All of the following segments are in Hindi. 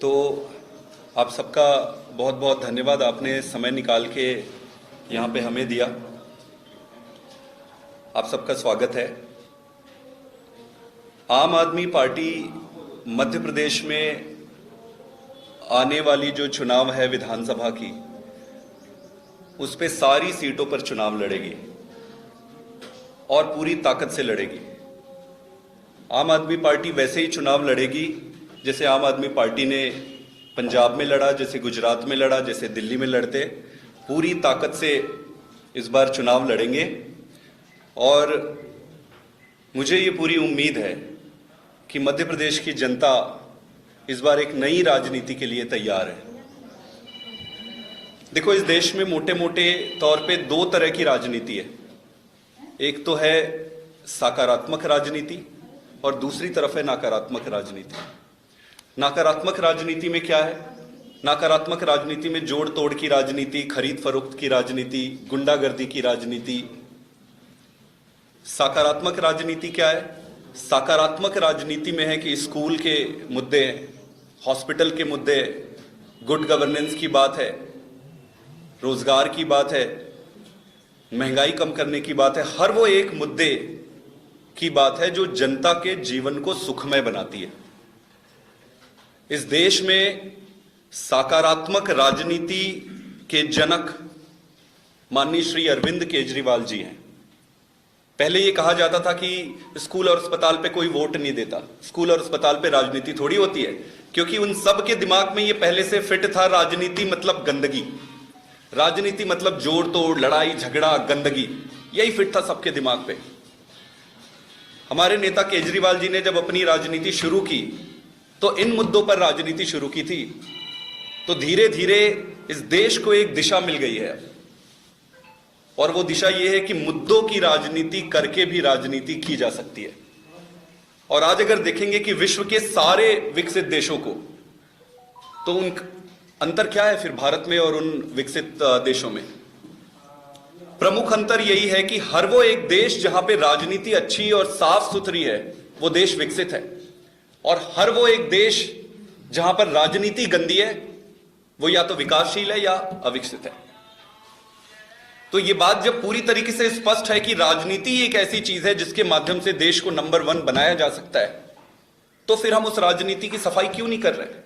तो आप सबका बहुत बहुत धन्यवाद, आपने समय निकाल के यहाँ पे हमें दिया। आप सबका स्वागत है। आम आदमी पार्टी मध्य प्रदेश में आने वाली जो चुनाव है विधानसभा की, उस पे सारी सीटों पर चुनाव लड़ेगी और पूरी ताकत से लड़ेगी। आम आदमी पार्टी वैसे ही चुनाव लड़ेगी जैसे आम आदमी पार्टी ने पंजाब में लड़ा, जैसे गुजरात में लड़ा, जैसे दिल्ली में लड़ते। पूरी ताकत से इस बार चुनाव लड़ेंगे और मुझे ये पूरी उम्मीद है कि मध्य प्रदेश की जनता इस बार एक नई राजनीति के लिए तैयार है। देखो, इस देश में मोटे मोटे तौर पे दो तरह की राजनीति है। एक तो है सकारात्मक राजनीति और दूसरी तरफ है नकारात्मक राजनीति। नकारात्मक राजनीति में क्या है? नकारात्मक राजनीति में जोड़ तोड़ की राजनीति, खरीद फरोख्त की राजनीति, गुंडागर्दी की राजनीति। सकारात्मक राजनीति क्या है? सकारात्मक राजनीति में है कि स्कूल के मुद्दे, हॉस्पिटल के मुद्दे, गुड गवर्नेंस की बात है, रोजगार की बात है, महंगाई कम करने की बात है। हर वो एक मुद्दे की बात है जो जनता के जीवन को सुखमय बनाती है। इस देश में सकारात्मक राजनीति के जनक माननीय श्री अरविंद केजरीवाल जी हैं। पहले ये कहा जाता था कि स्कूल और अस्पताल पे कोई वोट नहीं देता, स्कूल और अस्पताल पे राजनीति थोड़ी होती है, क्योंकि उन सब के दिमाग में ये पहले से फिट था, राजनीति मतलब गंदगी, राजनीति मतलब जोड़ तोड़, लड़ाई झगड़ा, गंदगी, यही फिट था सबके दिमाग पे। हमारे नेता केजरीवाल जी ने जब अपनी राजनीति शुरू की तो इन मुद्दों पर राजनीति शुरू की थी। तो धीरे धीरे इस देश को एक दिशा मिल गई है और वो दिशा ये है कि मुद्दों की राजनीति करके भी राजनीति की जा सकती है। और आज अगर देखेंगे कि विश्व के सारे विकसित देशों को, तो उन अंतर क्या है फिर भारत में और उन विकसित देशों में? प्रमुख अंतर यही है कि हर वो एक देश जहां पे राजनीति अच्छी और साफ सुथरी है, वो देश विकसित है, और हर वो एक देश जहां पर राजनीति गंदी है, वो या तो विकासशील है या अविकसित है। तो ये बात जब पूरी तरीके से स्पष्ट है कि राजनीति एक ऐसी चीज है जिसके माध्यम से देश को नंबर 1 बनाया जा सकता है, तो फिर हम उस राजनीति की सफाई क्यों नहीं कर रहे?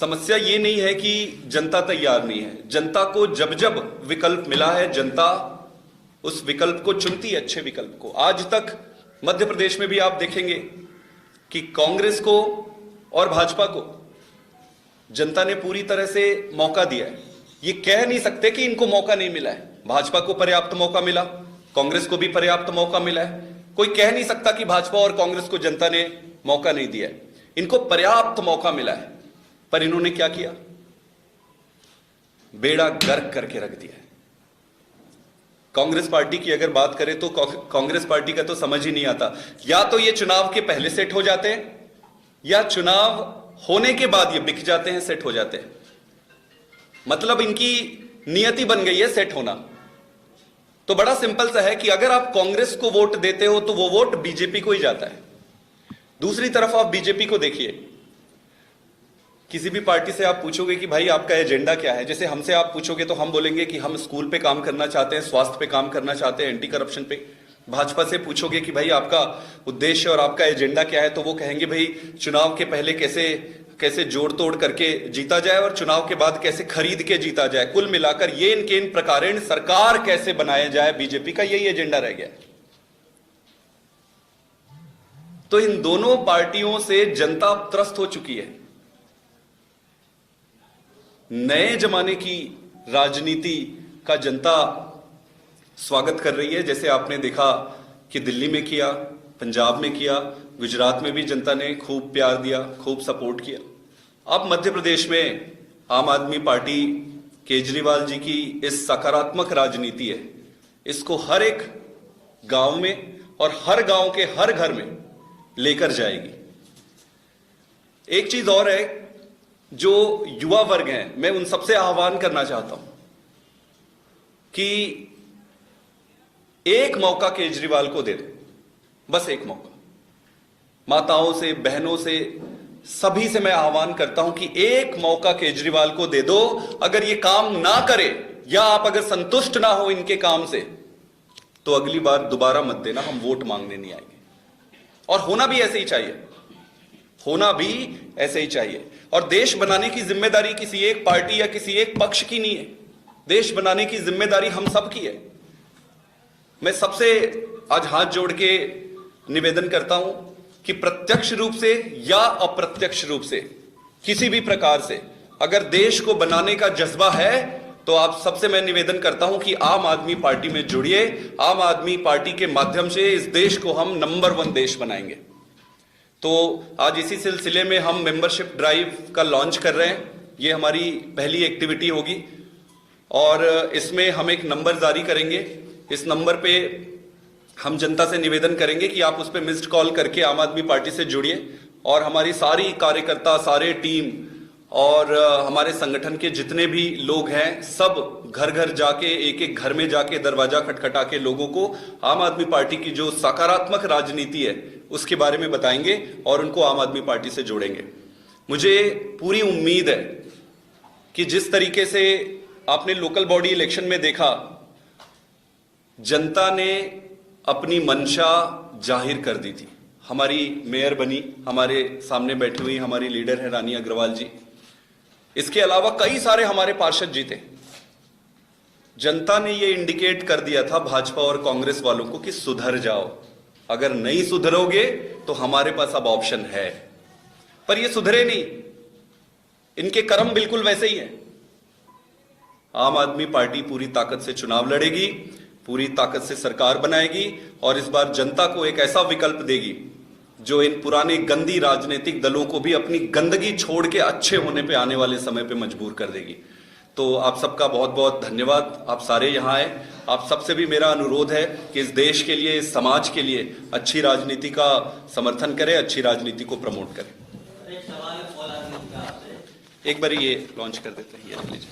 समस्या ये नहीं है कि जनता तैयार नहीं है। जनता को जब जब विकल्प मिला है, जनता उस विकल्प को चुनती है, अच्छे विकल्प को। आज तक मध्य प्रदेश में भी आप देखेंगे कि कांग्रेस को और भाजपा को जनता ने पूरी तरह से मौका दिया है। ये कह नहीं सकते कि इनको मौका नहीं मिला है। भाजपा को पर्याप्त मौका मिला, कांग्रेस को भी पर्याप्त मौका मिला है। कोई कह नहीं सकता कि भाजपा और कांग्रेस को जनता ने मौका नहीं दिया है। इनको पर्याप्त मौका मिला है, पर इन्होंने क्या किया? बेड़ा गर्क करके रख दिया है। कांग्रेस पार्टी की अगर बात करें तो कांग्रेस पार्टी का तो समझ ही नहीं आता। या तो ये चुनाव के पहले सेट हो जाते हैं, या चुनाव होने के बाद ये बिक जाते हैं, सेट हो जाते हैं। मतलब इनकी नियति बन गई है सेट होना। तो बड़ा सिंपल सा है कि अगर आप कांग्रेस को वोट देते हो तो वो वोट बीजेपी को ही जाता है। दूसरी तरफ आप बीजेपी को देखिए, किसी भी पार्टी से आप पूछोगे कि भाई आपका एजेंडा क्या है, जैसे हमसे आप पूछोगे तो हम बोलेंगे कि हम स्कूल पे काम करना चाहते हैं, स्वास्थ्य पे काम करना चाहते हैं, एंटी करप्शन पे। भाजपा से पूछोगे कि भाई आपका उद्देश्य और आपका एजेंडा क्या है, तो वो कहेंगे भाई चुनाव के पहले कैसे जोड़ तोड़ करके जीता जाए और चुनाव के बाद कैसे खरीद के जीता जाए। कुल मिलाकर ये इनके इन प्रकारेण सरकार कैसे बनाया जाए, बीजेपी का यही एजेंडा रह गया। तो इन दोनों पार्टियों से जनता त्रस्त हो चुकी है। नए जमाने की राजनीति का जनता स्वागत कर रही है। जैसे आपने देखा कि दिल्ली में किया, पंजाब में किया, गुजरात में भी जनता ने खूब प्यार दिया, खूब सपोर्ट किया। अब मध्य प्रदेश में आम आदमी पार्टी केजरीवाल जी की इस सकारात्मक राजनीति है, इसको हर एक गांव में और हर गांव के हर घर में लेकर जाएगी। एक चीज और है, जो युवा वर्ग हैं, मैं उन सबसे आह्वान करना चाहता हूं कि एक मौका केजरीवाल को दे दो, बस एक मौका। माताओं से, बहनों से, सभी से मैं आह्वान करता हूं कि एक मौका केजरीवाल को दे दो। अगर ये काम ना करे या आप अगर संतुष्ट ना हो इनके काम से, तो अगली बार दोबारा मत देना, हम वोट मांगने नहीं आएंगे। और होना भी ऐसे ही चाहिए, होना भी ऐसे ही चाहिए। और देश बनाने की जिम्मेदारी किसी एक पार्टी या किसी एक पक्ष की नहीं है, देश बनाने की जिम्मेदारी हम सब की है। मैं सबसे आज हाथ जोड़ के निवेदन करता हूं कि प्रत्यक्ष रूप से या अप्रत्यक्ष रूप से किसी भी प्रकार से अगर देश को बनाने का जज्बा है, तो आप सबसे मैं निवेदन करता हूं कि आम आदमी पार्टी में जुड़िए। आम आदमी पार्टी के माध्यम से इस देश को हम नंबर 1 देश बनाएंगे। तो आज इसी सिलसिले में हम मेंबरशिप ड्राइव का लॉन्च कर रहे हैं। ये हमारी पहली एक्टिविटी होगी और इसमें हम एक नंबर जारी करेंगे। इस नंबर पे हम जनता से निवेदन करेंगे कि आप उस पर मिस्ड कॉल करके आम आदमी पार्टी से जुड़िए और हमारी सारी कार्यकर्ता, सारे टीम और हमारे संगठन के जितने भी लोग हैं, सब घर घर जाके, एक एक घर में जाके दरवाजा खटखटा के लोगों को आम आदमी पार्टी की जो सकारात्मक राजनीति है उसके बारे में बताएंगे और उनको आम आदमी पार्टी से जोड़ेंगे। मुझे पूरी उम्मीद है कि जिस तरीके से आपने लोकल बॉडी इलेक्शन में देखा, जनता ने अपनी मंशा जाहिर कर दी थी। हमारी मेयर बनी, हमारे सामने बैठी हुई हमारी लीडर है रानी अग्रवाल जी। इसके अलावा कई सारे हमारे पार्षद जीते। जनता ने ये इंडिकेट कर दिया था भाजपा और कांग्रेस वालों को कि सुधर जाओ, अगर नहीं सुधरोगे तो हमारे पास अब ऑप्शन है। पर ये सुधरे नहीं, इनके कर्म बिल्कुल वैसे ही है। आम आदमी पार्टी पूरी ताकत से चुनाव लड़ेगी, पूरी ताकत से सरकार बनाएगी और इस बार जनता को एक ऐसा विकल्प देगी जो इन पुराने गंदी राजनीतिक दलों को भी अपनी गंदगी छोड़ के अच्छे होने पे आने वाले समय पे मजबूर कर देगी। तो आप सबका बहुत बहुत धन्यवाद, आप सारे यहाँ आए। आप सबसे भी मेरा अनुरोध है कि इस देश के लिए, इस समाज के लिए अच्छी राजनीति का समर्थन करें, अच्छी राजनीति को प्रमोट करें। एक बार ये लॉन्च कर देते हैं, ये लीजिए।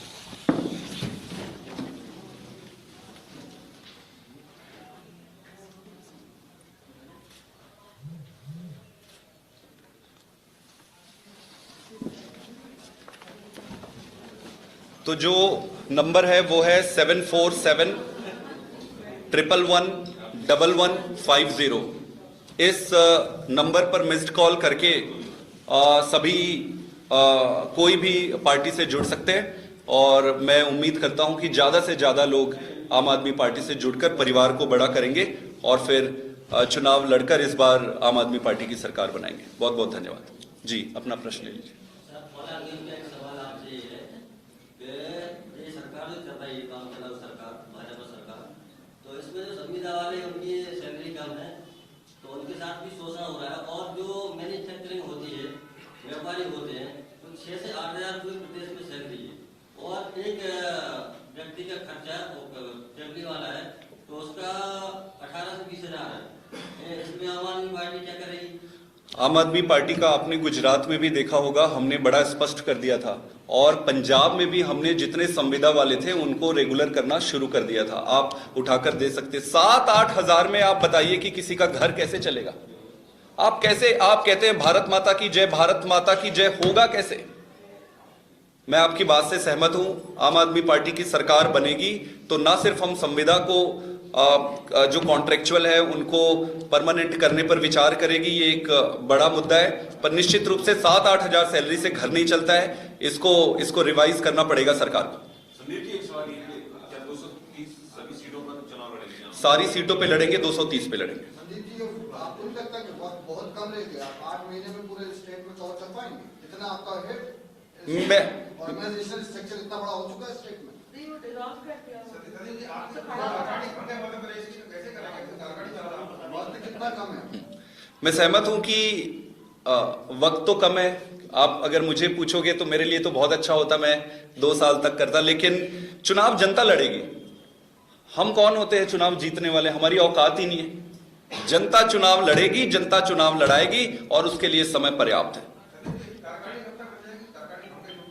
तो जो नंबर है वो है 7471111150। इस नंबर पर मिस्ड कॉल करके सभी कोई भी पार्टी से जुड़ सकते हैं और मैं उम्मीद करता हूं कि ज्यादा से ज्यादा लोग आम आदमी पार्टी से जुड़कर परिवार को बड़ा करेंगे और फिर चुनाव लड़कर इस बार आम आदमी पार्टी की सरकार बनाएंगे। बहुत बहुत धन्यवाद जी। अपना प्रश्न ले लीजिए। वाले उनकी सैलरी कम है तो उनके साथ भी शोषण हो रहा है और जो मैन्युफैक्चरिंग होती है, व्यापारी होते हैं, तो 6 से 8 हज़ार रुपये प्रदेश में सैलरी है और एक व्यक्ति का खर्चा फैमिली वाला है तो उसका 18 से 20 हज़ार है। इसमें आम आदमी पार्टी क्या करेगी? आम आदमी पार्टी का आपने गुजरात में भी देखा होगा, हमने बड़ा स्पष्ट कर दिया था और पंजाब में भी हमने जितने संविदा वाले थे उनको रेगुलर करना शुरू कर दिया था। आप उठाकर दे सकते। 7-8 हज़ार में आप बताइए कि किसी का घर कैसे चलेगा? आप कहते हैं भारत माता की जय, भारत माता की जय होगा कैसे? मैं आपकी बात से सहमत हूं। आम आदमी पार्टी की सरकार बनेगी तो ना सिर्फ हम संविदा को जो कॉन्ट्रेक्चुअल है उनको परमानेंट करने पर विचार करेगी, ये एक बड़ा मुद्दा है, पर निश्चित रूप से 7-8 हज़ार सैलरी से घर नहीं चलता है। इसको रिवाइज करना पड़ेगा सरकार को। सारी सीटों पे लड़ेंगे, 230 पे लड़ेंगे। आपको नहीं लगता कि बहुत कम रहेगा? 8 महीने में पूरे स्टेट में कवर कर पाएंगे? इतना आपका ऑर्गेनाइजेशनल स्ट्रक्चर इतना बड़ा हो चुका है स्टेट में। कितना कम है? मैं सहमत हूं कि वक्त तो कम है। आप अगर मुझे पूछोगे तो मेरे लिए तो बहुत अच्छा होता, मैं 2 साल तक करता, लेकिन चुनाव जनता लड़ेगी। हम कौन होते हैं चुनाव जीतने वाले? हमारी औकात ही नहीं है। जनता चुनाव लड़ेगी, जनता चुनाव लड़ाएगी और उसके लिए समय पर्याप्त है।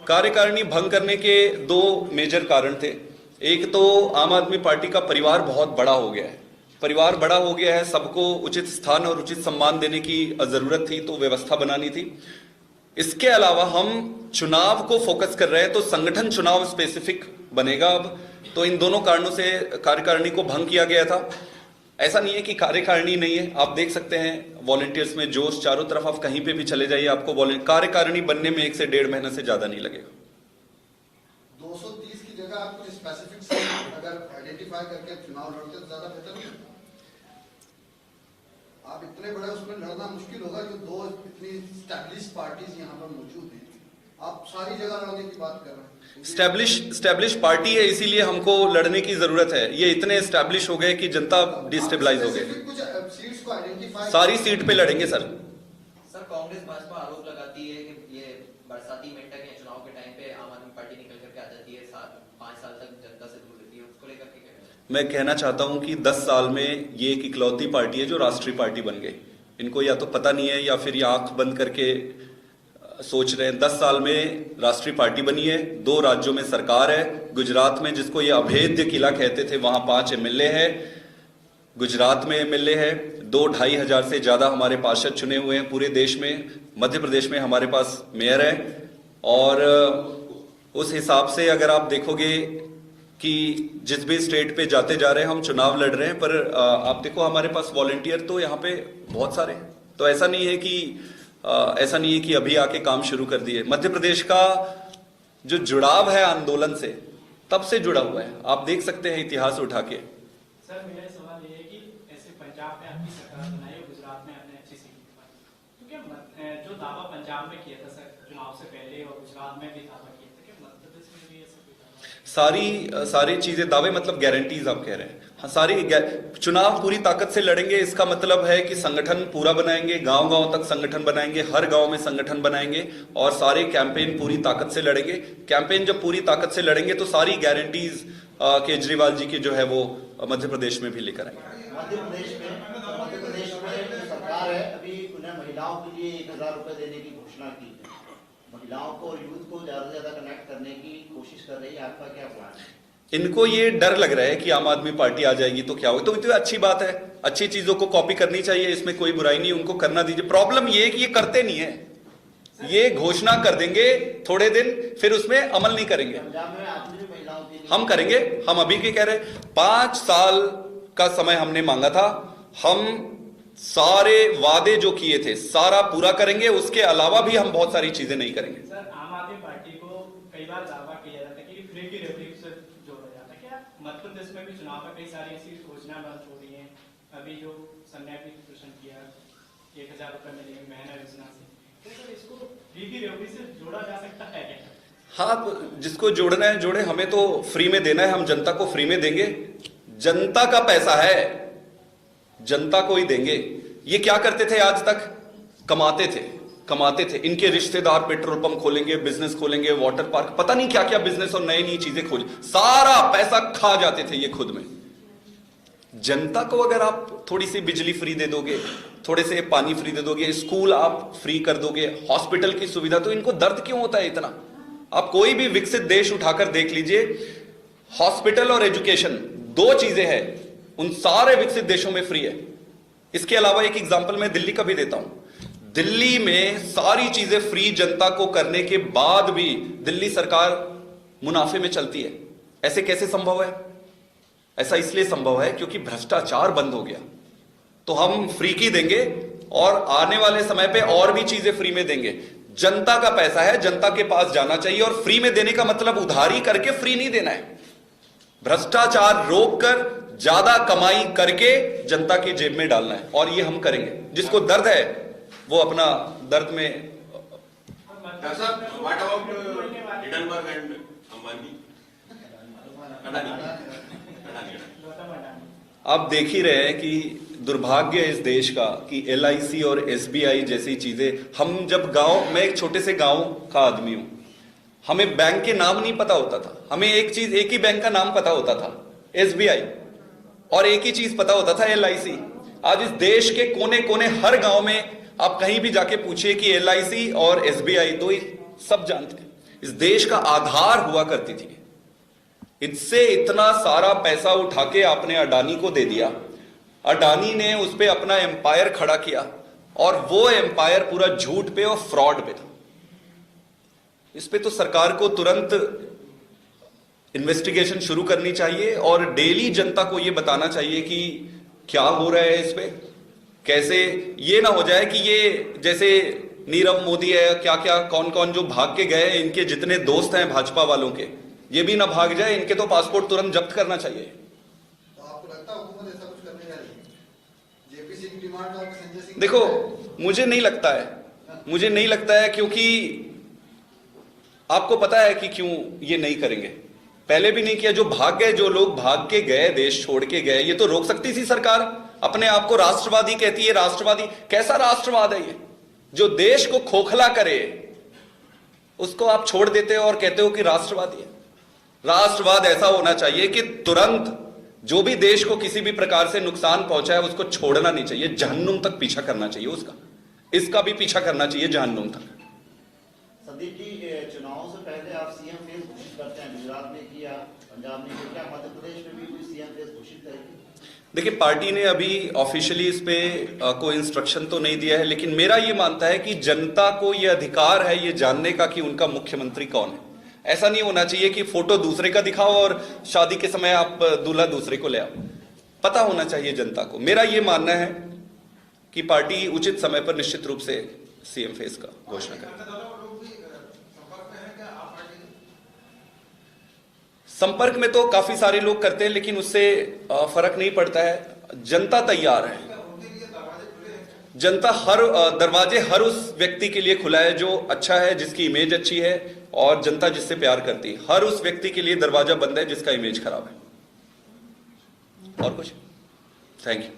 कार्यकारिणी भंग करने के 2 मेजर कारण थे। एक तो आम आदमी पार्टी का परिवार बहुत बड़ा हो गया है। परिवार बड़ा हो गया है, सबको उचित स्थान और उचित सम्मान देने की जरूरत थी, तो व्यवस्था बनानी थी। इसके अलावा हम चुनाव को फोकस कर रहे हैं, तो संगठन चुनाव स्पेसिफिक बनेगा अब। तो इन दोनों कारणों से कार्यकारिणी को भंग किया गया था। ऐसा नहीं है कि कार्यकारिणी नहीं है, आप देख सकते हैं वॉलंटियर्स में जोश चारों तरफ, आप कहीं पे भी चले जाइए, आपको कार्यकारिणी बनने में 1 से 1.5 महीना से ज्यादा नहीं लगेगा। 230 की जगह आप कुछ स्पेसिफिक अगर आइडेंटिफाई करके चुनाव लड़ते तो ज्यादा बेहतर नहीं? आप इतने बड़े उसमें लड़ना मुश्किल होगा, जो दो इतनी स्टैब्लिश पार्टीज यहाँ पर मौजूद हैं, आप सारी जगह लड़ने की बात कर रहे हैं। स्टैब्लिश पार्टी है, इसीलिए हमको लड़ने की जरूरत है। ये इतने स्टैब्लिश हो गए कि जनता डिस्टेबलाइज हो गई। कुछ सीट्स को आइडेंटिफाई सारी सीट पे लड़ेंगे सर। सर, कांग्रेस भाजपा आरोप लगाती है कि ये बरसाती मेंढक या चुनाव के टाइम पे आम आदमी पार्टी निकल करके आ जाती है, 5 साल तक जनता से दूर रहती है, उसको लेकर के क्या कहना है? मैं कहना चाहता हूं कि 10 साल में ये एक इकलौती पार्टी है जो राष्ट्रीय पार्टी बन गई। इनको या तो पता नहीं है या फिर ये आंख बंद करके सोच रहे हैं। 10 साल में राष्ट्रीय पार्टी बनी है, 2 राज्यों में सरकार है। गुजरात में जिसको ये अभेद्य किला कहते थे, वहां 5 एमएलए है। गुजरात में एमएलए है, 2-2.5 हजार से ज्यादा हमारे पार्षद चुने हुए हैं पूरे देश में। मध्य प्रदेश में हमारे पास मेयर है, और उस हिसाब से अगर आप देखोगे कि जिस भी स्टेट पे जाते जा रहे हैं हम चुनाव लड़ रहे हैं, पर आप देखो हमारे पास वॉलंटियर तो यहाँ पे बहुत सारे हैं। तो ऐसा नहीं है कि अभी आके काम शुरू कर दिए। मध्य प्रदेश का जो जुड़ाव है आंदोलन से, तब से जुड़ा हुआ है, आप देख सकते हैं इतिहास उठा के। सर, मेरा सवाल ये है कि ऐसे पंजाब में आपकी सरकार बनाई, गुजरात में आपने अच्छी सीट पाई, तो क्या जो दावा पंजाब में किया था सर चुनाव से पहले, और गुजरात में भी दावा किया था, क्या मध्य प्रदेश में भी ऐसा कोई दावा? सारी चीजें दावे मतलब गारंटीज आप कह रहे हैं। हाँ, सारी चुनाव पूरी ताकत से लड़ेंगे, इसका मतलब है कि संगठन पूरा बनाएंगे, गांव-गांव तक संगठन बनाएंगे, हर गांव में संगठन बनाएंगे, और सारे कैंपेन पूरी ताकत से लड़ेंगे। कैंपेन जब पूरी ताकत से लड़ेंगे तो सारी गारंटीज केजरीवाल जी की जो है वो मध्य प्रदेश में भी लेकर आएंगे। मध्य प्रदेश में सरकार है, अभी उन्हें महिलाओं के लिए 1,000 रुपए देने की घोषणा की है। महिलाओं को और यूथ को ज्यादा से ज्यादा कनेक्ट करने की कोशिश कर रही है, आपका क्या प्लान है? इनको ये डर लग रहा है कि आम आदमी पार्टी आ जाएगी तो क्या होगा। तो अच्छी बात है, अच्छी चीजों को कॉपी करनी चाहिए, इसमें कोई बुराई नहीं, उनको करना दीजिए। प्रॉब्लम ये है कि ये करते नहीं है, ये घोषणा कर देंगे थोड़े दिन, फिर उसमें अमल नहीं करेंगे। पंजाब में आपने भी महिलाओं के लिए हम करेंगे, हम अभी के कह रहे 5 साल का समय हमने मांगा था, हम सारे वादे जो किए थे सारा पूरा करेंगे, उसके अलावा भी हम बहुत सारी चीजें नहीं करेंगे। सर, आम आदमी पार्टी को कई बार दावा किया जाता है कि फ्री की रेफरी से जोड़ा जाता है, क्या मध्य प्रदेश में भी चुनाव में कई सारी ऐसी योजना लॉन्च हो रही है? अभी जो संजय भी प्रश्न किया 1,000 रुपए मिलेंगे महीना योजना से, तो इसको फ्री की रेफरी से जोड़ा जा सकता है क्या? हाँ, जिसको जोड़ना है जोड़े, हमें तो फ्री में देना है, हम जनता को फ्री में देंगे। जनता का पैसा है, जनता को ही देंगे। ये क्या करते थे आज तक? कमाते थे। इनके रिश्तेदार पेट्रोल पंप खोलेंगे, बिजनेस खोलेंगे, वाटर पार्क, पता नहीं क्या क्या बिजनेस और नई चीजें खोले, सारा पैसा खा जाते थे ये खुद में। जनता को अगर आप थोड़ी सी बिजली फ्री दे दोगे, थोड़े से पानी फ्री दे दोगे, स्कूल आप फ्री कर दोगे, हॉस्पिटल की सुविधा, तो इनको दर्द क्यों होता है इतना? आप कोई भी विकसित देश उठाकर देख लीजिए, हॉस्पिटल और एजुकेशन 2 चीजें हैं, उन सारे विकसित देशों में फ्री है। इसके अलावा एक एग्जांपल मैं दिल्ली का भी देता हूं। दिल्ली में सारी चीजें फ्री जनता को करने के बाद भी दिल्ली सरकार मुनाफे में चलती है। ऐसे कैसे संभव है? ऐसा इसलिए संभव है क्योंकि भ्रष्टाचार बंद हो गया। तो हम फ्री की देंगे और आने वाले समय पे और भी चीजें फ्री में देंगे। जनता का पैसा है, जनता के पास जाना चाहिए, और फ्री में देने का मतलब उधारी करके फ्री नहीं देना है। भ्रष्टाचार रोककर ज्यादा कमाई करके जनता की जेब में डालना है, और ये हम करेंगे। जिसको दर्द है वो अपना दर्द में। What about Hindenburg and Ambani? आप देख ही रहे हैं कि दुर्भाग्य इस देश का कि LIC और SBI जैसी चीजें, हम जब गांव में, एक छोटे से गांव का आदमी हूं, हमें बैंक के नाम नहीं पता होता था। हमें एक ही बैंक का नाम पता होता था, SBI, और एक ही चीज पता होता था, LIC। आज इस देश के कोने कोने हर गांव में आप कहीं भी जाके पूछिए कि LIC और SBI, तो सब जानते हैं। इस देश का आधार हुआ करती थी। इससे इतना सारा पैसा उठा के आपने अडानी को दे दिया, अडानी ने उस पे अपना एम्पायर खड़ा किया, और वो एम्पायर पूरा झूठ पे और फ्रॉड पे था। इस पे तो सरकार को तुरंत इन्वेस्टिगेशन शुरू करनी चाहिए और डेली जनता को यह बताना चाहिए कि क्या हो रहा है इस पे, कैसे ये ना हो जाए कि ये जैसे नीरव मोदी है, क्या क्या कौन कौन जो भाग के गए, इनके जितने दोस्त हैं भाजपा वालों के, ये भी ना भाग जाए, इनके तो पासपोर्ट तुरंत जब्त करना चाहिए। तो आपको लगता है हुकूमत ऐसा कुछ करने जा रही है? जेपीसी की डिमांड और संजय सिंह देखो, मुझे नहीं लगता है, क्योंकि आपको पता है कि क्यों ये नहीं करेंगे। पहले भी नहीं किया, जो भाग गए, जो लोग भाग के गए, देश छोड़ के गए, ये तो रोक सकती थी सरकार। अपने आप को राष्ट्रवादी कहती है, राष्ट्रवादी कैसा राष्ट्रवाद है ये? जो देश को खोखला करे उसको आप छोड़ देते हो और कहते हो कि राष्ट्रवादी है। राष्ट्रवाद ऐसा होना चाहिए कि तुरंत जो भी देश को किसी भी प्रकार से नुकसान पहुंचाए उसको छोड़ना नहीं चाहिए, जहन्नुम तक पीछा करना चाहिए उसका, इसका भी पीछा करना चाहिए जहन्नुम तक। संदीप जी, चुनावों से पहले आप सीएम फेस घोषित करते हैं, गुजरात में किया, पंजाब में किया, क्या मध्य प्रदेश में भी कोई सीएम फेस घोषित करेगी? देखिए, पार्टी ने अभी ऑफिशियली इस पे कोई इंस्ट्रक्शन तो नहीं दिया है, लेकिन मेरा ये मानता है कि जनता को ये अधिकार है ये जानने का कि उनका मुख्यमंत्री कौन है। ऐसा नहीं होना चाहिए कि फोटो दूसरे का दिखाओ और शादी के समय आप दूल्हा दूसरे को ले आओ। पता होना चाहिए जनता को। मेरा ये मानना है कि पार्टी उचित समय पर निश्चित रूप से सीएम फेस का घोषणा करे। संपर्क में तो काफी सारे लोग करते हैं, लेकिन उससे फर्क नहीं पड़ता है। जनता तैयार है, जनता दरवाजे हर उस व्यक्ति के लिए खुला है जो अच्छा है, जिसकी इमेज अच्छी है और जनता जिससे प्यार करती है। हर उस व्यक्ति के लिए दरवाजा बंद है जिसका इमेज खराब है। और कुछ? Thank you.